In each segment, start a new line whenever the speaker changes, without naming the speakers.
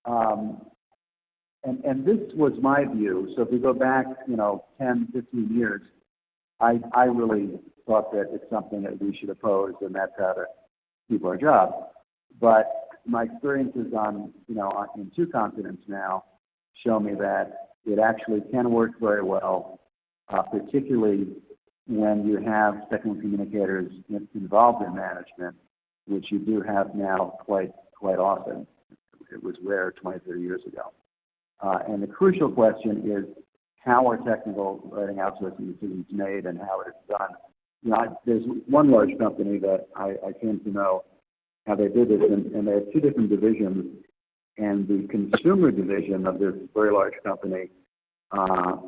And this was my view. So if we go back, 10, 15 years, I really thought that it's something that we should oppose, and that's how to keep our job. But my experiences in 2 continents now show me that it actually can work very well, particularly when you have technical communicators involved in management, which you do have now quite often. It was rare 20, 30 years ago. And the crucial question is, how are technical writing outsourcing decisions made and how it is done? There's one large company that I came to know how they did this, and they have 2 different divisions. And the consumer division of this very large company, at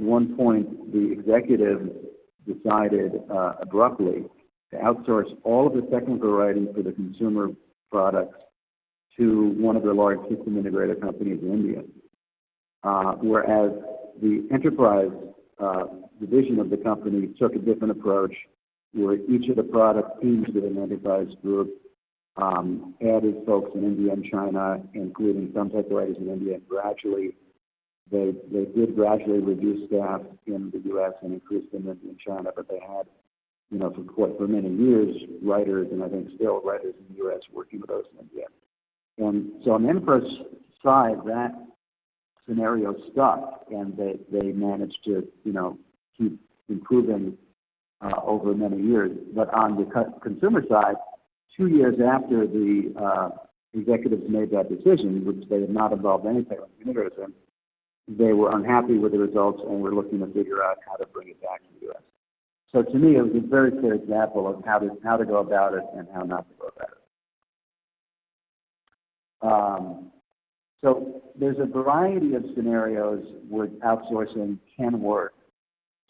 one point, the executive decided abruptly to outsource all of the technical writing for the consumer products to one of the large system integrator companies in India. Whereas the enterprise division of the company took a different approach, where each of the product teams within the enterprise group added folks in India and China, including some tech writers in India, and gradually they did gradually reduce staff in the U.S. and increase them in India and China, but they had, for many years, writers, and I think still writers in the U.S. working with those in India. And so on the enterprise side, that scenario stuck, and they managed to, keep improving over many years. But on the consumer side, 2 years after the executives made that decision, which they had not involved any technical communicators in, they were unhappy with the results and were looking to figure out how to bring it back to the U.S. So to me, it was a very clear example of how to go about it and how not to go about it. So there's a variety of scenarios where outsourcing can work.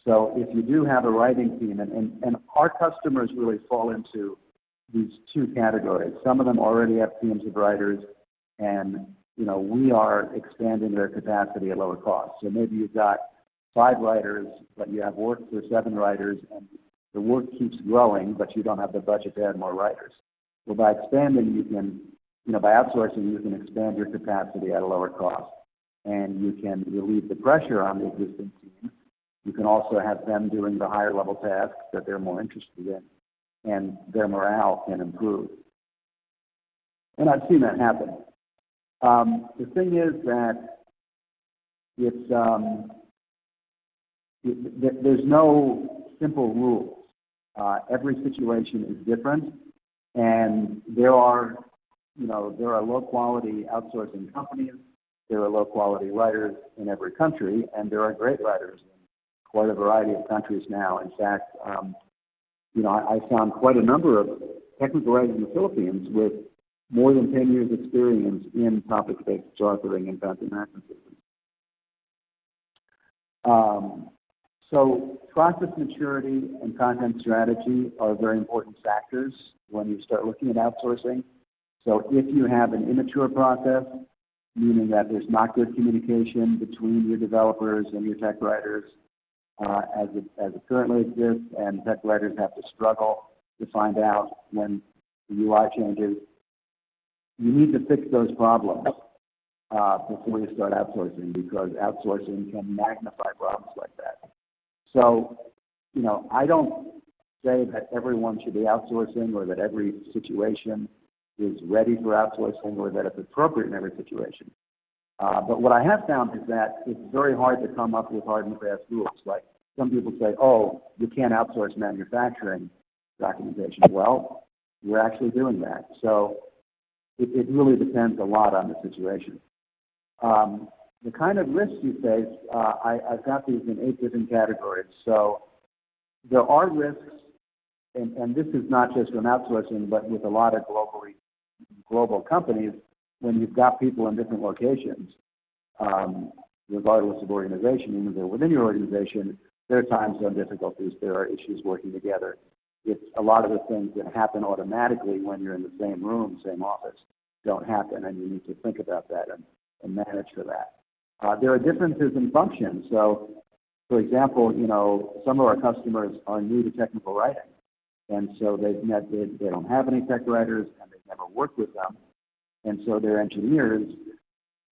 So if you do have a writing team, and our customers really fall into these 2 categories. Some of them already have teams of writers, and we are expanding their capacity at lower cost. So maybe you've got 5 writers, but you have work for 7 writers, and the work keeps growing, but you don't have the budget to add more writers. Well, by expanding, you can, by outsourcing, you can expand your capacity at a lower cost, and you can relieve the pressure on the existing team. You can also have them doing the higher level tasks that they're more interested in, and their morale can improve. And I've seen that happen. The thing is that there's no simple rules. Every situation is different, and there are low-quality outsourcing companies. There are low-quality writers in every country, and there are great writers in quite a variety of countries now. In fact, I found quite a number of technical writers in the Philippines with more than 10 years experience in topic-based authoring and content management systems. So process maturity and content strategy are very important factors when you start looking at outsourcing. So if you have an immature process, meaning that there's not good communication between your developers and your tech writers, as it currently exists, and tech writers have to struggle to find out when the UI changes, you need to fix those problems before you start outsourcing, because outsourcing can magnify problems like that. So, I don't say that everyone should be outsourcing or that every situation is ready for outsourcing or that it's appropriate in every situation. But what I have found is that it's very hard to come up with hard and fast rules. Like some people say, oh, you can't outsource manufacturing documentation. Well, we're actually doing that. So it really depends a lot on the situation. The kind of risks you face, I've got these in 8 different categories. So there are risks, and this is not just from outsourcing, but with a lot of global companies, when you've got people in different locations, regardless of organization, even if they're within your organization, there are time zone difficulties, there are issues working together. It's a lot of the things that happen automatically when you're in the same room, same office, don't happen, and you need to think about that and manage for that. There are differences in functions. So, for example, some of our customers are new to technical writing, and so they don't have any tech writers, and they've never worked with them. And so their engineers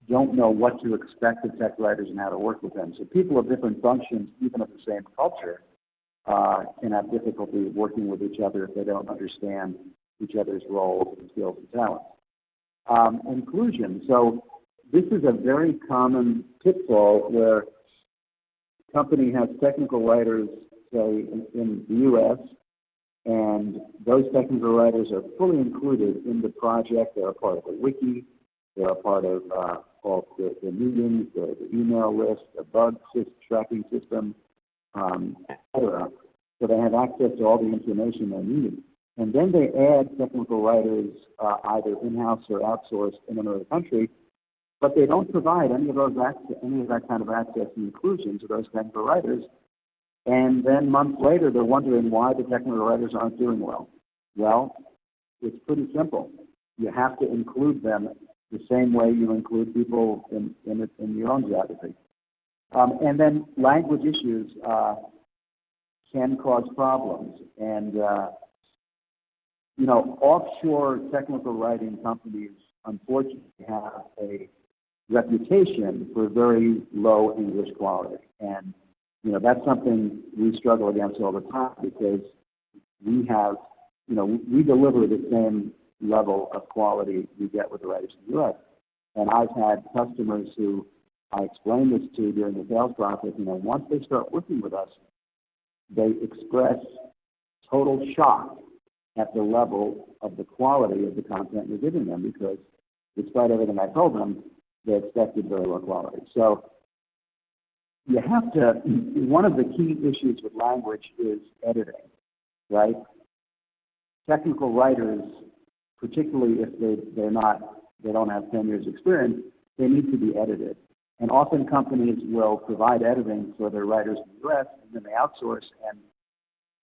don't know what to expect of tech writers and how to work with them. So people of different functions, even of the same culture, can have difficulty working with each other if they don't understand each other's roles and skills and talents. Inclusion. So this is a very common pitfall where a company has technical writers, say, in the U.S., and those technical writers are fully included in the project. They're a part of the wiki. They're a part of all the meetings, the email list, the bug tracking system, etc. So they have access to all the information they need. And then they add technical writers either in-house or outsourced in another country, but they don't provide any of that kind of access and inclusion to those technical writers. And then months later, they're wondering why the technical writers aren't doing well. Well, it's pretty simple. You have to include them the same way you include people in your own geography. And then language issues can cause problems. And, offshore technical writing companies unfortunately have a reputation for very low English quality. And that's something we struggle against all the time because we have, we deliver the same level of quality we get with the writers in the U.S. And I've had customers who I explained this to during the sales process, once they start working with us, they express total shock at the level of the quality of the content we're giving them because despite everything I told them, they expected very low quality. So you have to, one of the key issues with language is editing, right? Technical writers, particularly if they don't have 10 years experience, they need to be edited. And often companies will provide editing for their writers in the US and then they outsource and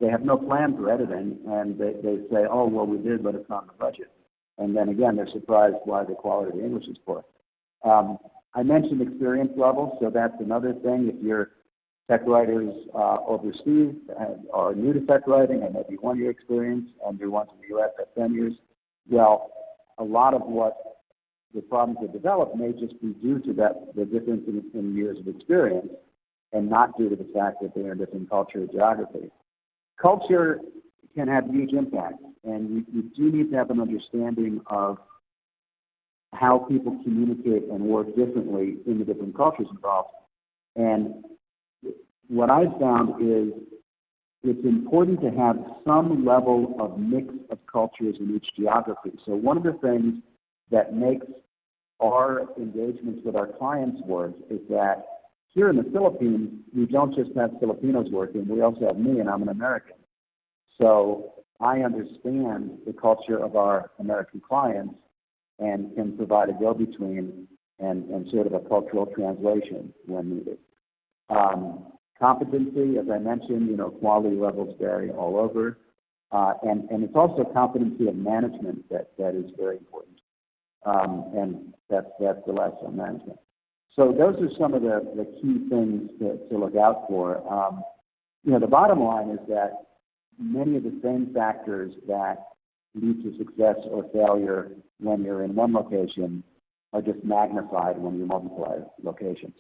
they have no plan for editing and they say, oh, well, we did, but it's not in the budget. And then again, they're surprised why the quality of the English is poor. I mentioned experience level, so that's another thing. If your tech writers overseas are new to tech writing and maybe 1 year experience and your ones in the US have 10 years, well, a lot of what the problems that develop may just be due to the difference in years of experience and not due to the fact that they're in a different culture or geography. Culture can have huge impact, and you do need to have an understanding of how people communicate and work differently in the different cultures involved. And what I've found is it's important to have some level of mix of cultures in each geography. So one of the things that makes our engagements with our clients work is that here in the Philippines, we don't just have Filipinos working, we also have me, and I'm an American. So I understand the culture of our American clients and can provide a go-between and sort of a cultural translation when needed. Competency, as I mentioned, quality levels vary all over. And it's also competency of management that is very important. And that's the last on management. So those are some of the key things to look out for. The bottom line is that many of the same factors that lead to success or failure when you're in one location are just magnified when you multiply locations.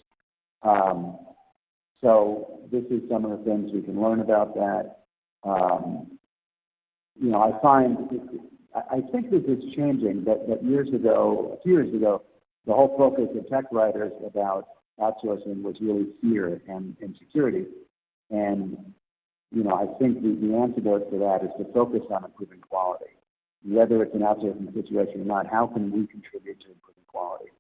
So this is some of the things we can learn about that. I think this is changing, that a few years ago, the whole focus of tech writers about outsourcing was really fear and insecurity. And, I think the antidote to that is to focus on improving quality. Whether it's an outsourcing situation or not, how can we contribute to improving quality?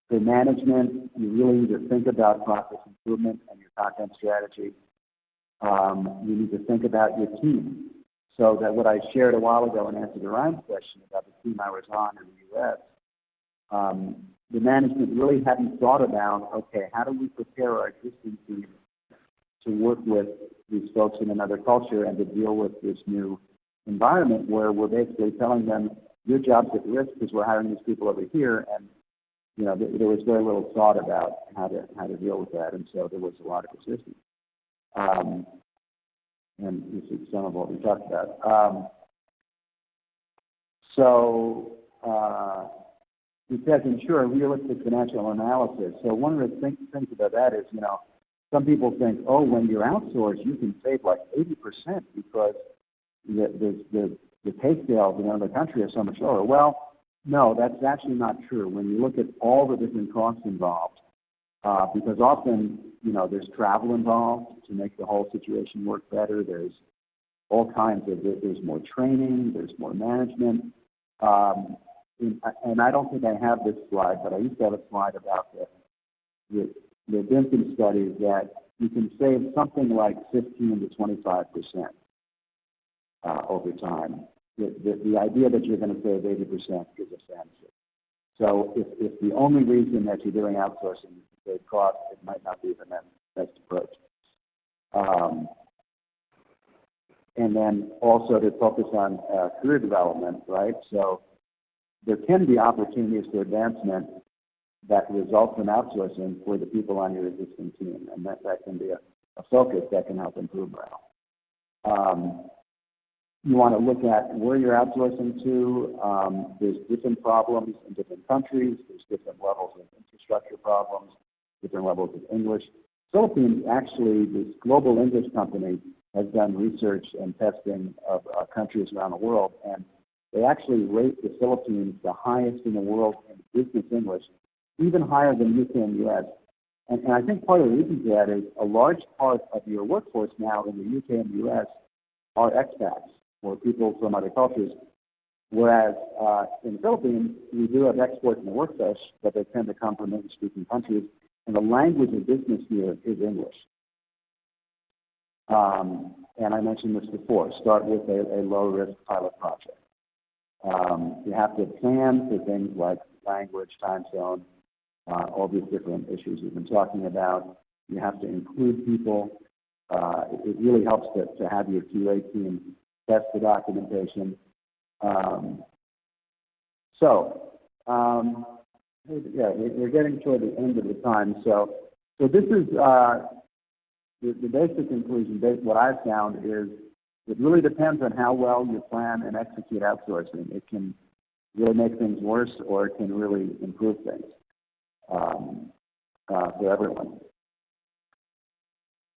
For management, you really need to think about process improvement and your content strategy. You need to think about your team. So that what I shared a while ago in answer to Ryan's question about the team I was on in the U.S., the management really hadn't thought about, okay, how do we prepare our existing team to work with these folks in another culture and to deal with this new environment where we're basically telling them, your job's at risk because we're hiring these people over here, and there was very little thought about how to deal with that, and so there was a lot of resistance. And this is some of what we talked about. So it says ensure realistic financial analysis. So one of the things about that is, some people think, oh, when you're outsourced, you can save like 80% because the pay scales in another country are so much lower. Well, no, that's actually not true. When you look at all the different costs involved, because often, there's travel involved to make the whole situation work better. There's all kinds of, there's more training, there's more management. And I don't think I have this slide, but I used to have a slide about the Vincent studies that you can save something like 15 to 25% over time. The idea that you're going to save 80% is a fantasy. So if the only reason that you're doing outsourcing is to save cost, it might not be the best approach. And then also to focus on career development, right? So there can be opportunities for advancement that result from outsourcing for the people on your existing team, and that can be a focus that can help improve morale. You want to look at where you're outsourcing to. There's different problems in different countries. There's different levels of infrastructure problems, different levels of English. Philippines, actually, this global English company has done research and testing of countries around the world, and they actually rate the Philippines the highest in the world in business English, even higher than UK and US. And I think part of the reason for that is a large part of your workforce now in the UK and the US are expats, or people from other cultures, whereas in the Philippines, we do have exports in the workforce, but they tend to come from English-speaking countries, and the language of business here is English. And I mentioned this before, start with a low-risk pilot project. You have to plan for things like language, time zone, all these different issues we've been talking about. You have to include people. It really helps to have your QA team test the documentation. Yeah, we're getting toward the end of the time. So this is the basic conclusion. What I've found is it really depends on how well you plan and execute outsourcing. It can really make things worse, or it can really improve things for everyone.